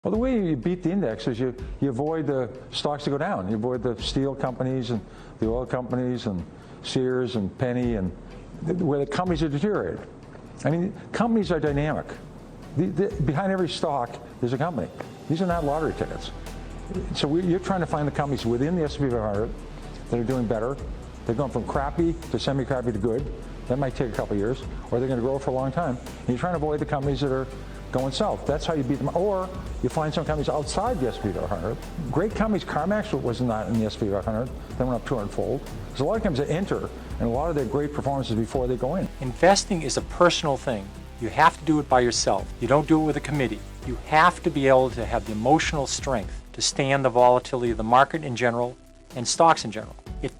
Well, the way you beat the index is you avoid the stocks to go down. You avoid the steel companies and the oil companies and Sears and Penny and where the companies are deteriorated. I mean, companies are dynamic. Behind every stock, there's a company. These are not lottery tickets. So you're trying to find the companies within the S&P 500 that are doing better. They're going from crappy to semi-crappy to good. That might take a couple of years, or they're going to grow for a long time. And you're trying to avoid the companies that are going south. That's how you beat them. Or you find some companies outside the S&P 500. Great companies. CarMax was not in the S&P 500. They went up 200-fold. There's a lot of companies that enter, and a lot of their great performances before they go in. Investing is a personal thing. You have to do it by yourself. You don't do it with a committee. You have to be able to have the emotional strength to stand the volatility of the market in general and stocks in general.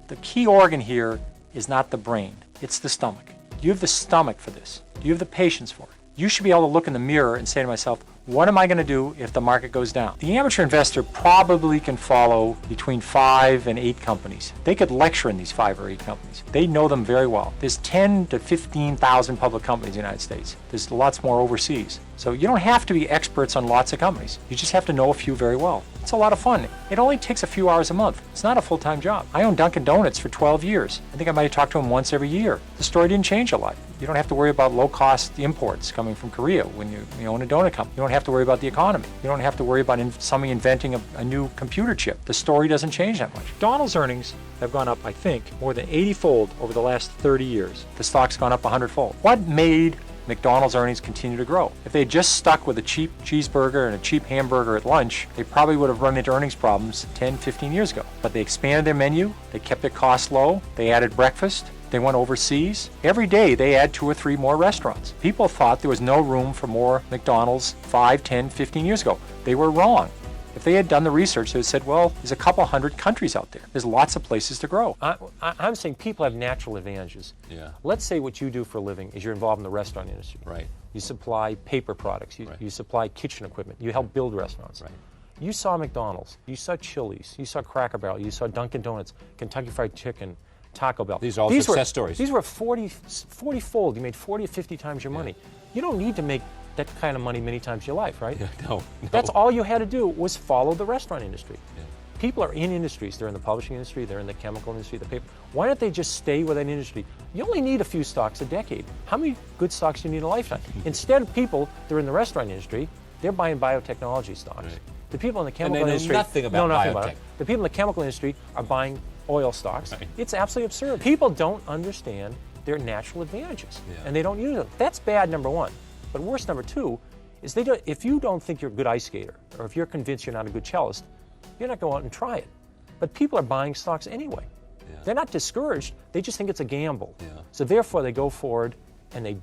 The key organ here is not the brain, it's the stomach. Do you have the stomach for this? Do you have the patience for it? You should be able to look in the mirror and say to myself, what am I going to do if the market goes down? The amateur investor probably can follow between 5 and 8 companies. They could lecture in these 5 or 8 companies. They know them very well. There's 10 to 15,000 public companies in the United States. There's lots more overseas. So you don't have to be experts on lots of companies. You just have to know a few very well. It's a lot of fun. It only takes a few hours a month. It's not a full-time job. I owned Dunkin' Donuts for 12 years. I think I might have talked to them once every year. The story didn't change a lot. You don't have to worry about low-cost imports coming from Korea when you own a donut company. You don't have to worry about the economy. You don't have to worry about somebody inventing a new computer chip. The story doesn't change that much. McDonald's earnings have gone up, I think, more than 80-fold over the last 30 years. The stock's gone up 100-fold. What made McDonald's earnings continue to grow? If they had just stuck with a cheap cheeseburger and a cheap hamburger at lunch, they probably would have run into earnings problems 10, 15 years ago. But they expanded their menu, they kept their costs low, they added breakfast, they went overseas. Every day they add 2 or 3 more restaurants. People thought there was no room for more McDonald's 5, 10, 15 years ago. They were wrong. If they had done the research, they would have said, well, there's a couple hundred countries out there. There's lots of places to grow. I'm saying people have natural advantages. Yeah. Let's say what you do for a living is you're involved in the restaurant industry. Right. You supply paper products. You supply kitchen equipment. You help build restaurants. Right. You saw McDonald's. You saw Chili's. You saw Cracker Barrel. You saw Dunkin' Donuts, Kentucky Fried Chicken, Taco Bell. These are all success stories. These were 40-fold. You made 40 or 50 times your money. You don't need to make that kind of money many times in your life, right? Yeah, no. That's all you had to do was follow the restaurant industry. Yeah. People are in industries. They're in the publishing industry. They're in the chemical industry, the paper. Why don't they just stay with that industry? You only need a few stocks a decade. How many good stocks do you need in a lifetime? Instead of people that are in the restaurant industry, they're buying biotechnology stocks. Right. The people in the chemical industry nothing about know nothing biotech. about it. The people in the chemical industry are buying oil stocks. Right. It's absolutely absurd. People don't understand their natural advantages, and they don't use them. That's bad, number one. But worse, number two, is if you don't think you're a good ice skater, or if you're convinced you're not a good cellist, you're not going out and try it. But people are buying stocks anyway. Yeah. They're not discouraged, they just think it's a gamble. Yeah. So therefore they go forward and they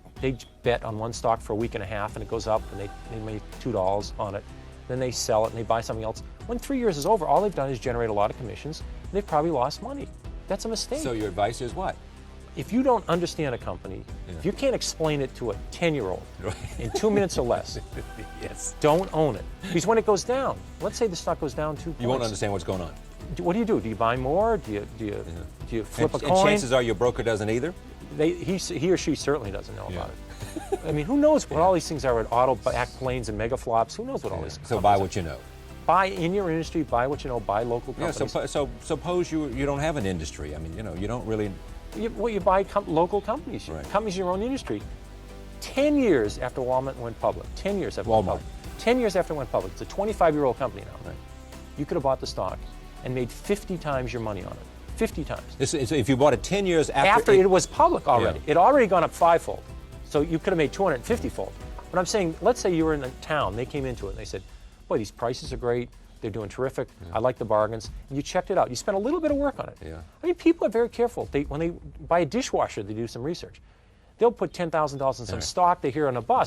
bet on one stock for a week and a half and it goes up and they make $2 on it. Then they sell it and they buy something else. When 3 years is over, all they've done is generate a lot of commissions. They've probably lost money. That's a mistake. So your advice is what? If you don't understand a company, if you can't explain it to a 10-year-old in 2 minutes or less, Yes. don't own it. Because when it goes down, let's say the stock goes down 2 points. You won't understand what's going on. What do you do? Do you buy more? Do you flip a coin? And chances are your broker doesn't either? He or she certainly doesn't know about it. I mean, who knows what all these things are with auto back planes and mega flops? Who knows what all these So buy what you know. Buy in your industry, buy what you know, buy local companies. Yeah, so suppose you don't have an industry. I mean, you don't really... You buy local companies, companies in your own industry. 10 years after Walmart went public, 10 years after Walmart. 10 years after it went public, it's a 25-year-old company now. Right. You could have bought the stock and made 50 times your money on it. 50 times. If you bought it 10 years after it was public already. Yeah. It already gone up 5-fold. So you could have made 250-fold. But I'm saying, let's say you were in a town, they came into it and they said, boy, these prices are great. They're doing terrific. I like the bargains. And you checked it out. You spent a little bit of work on it. Yeah. I mean, people are very careful. When they buy a dishwasher, they do some research. They'll put $10,000 in some stock they hear on a bus.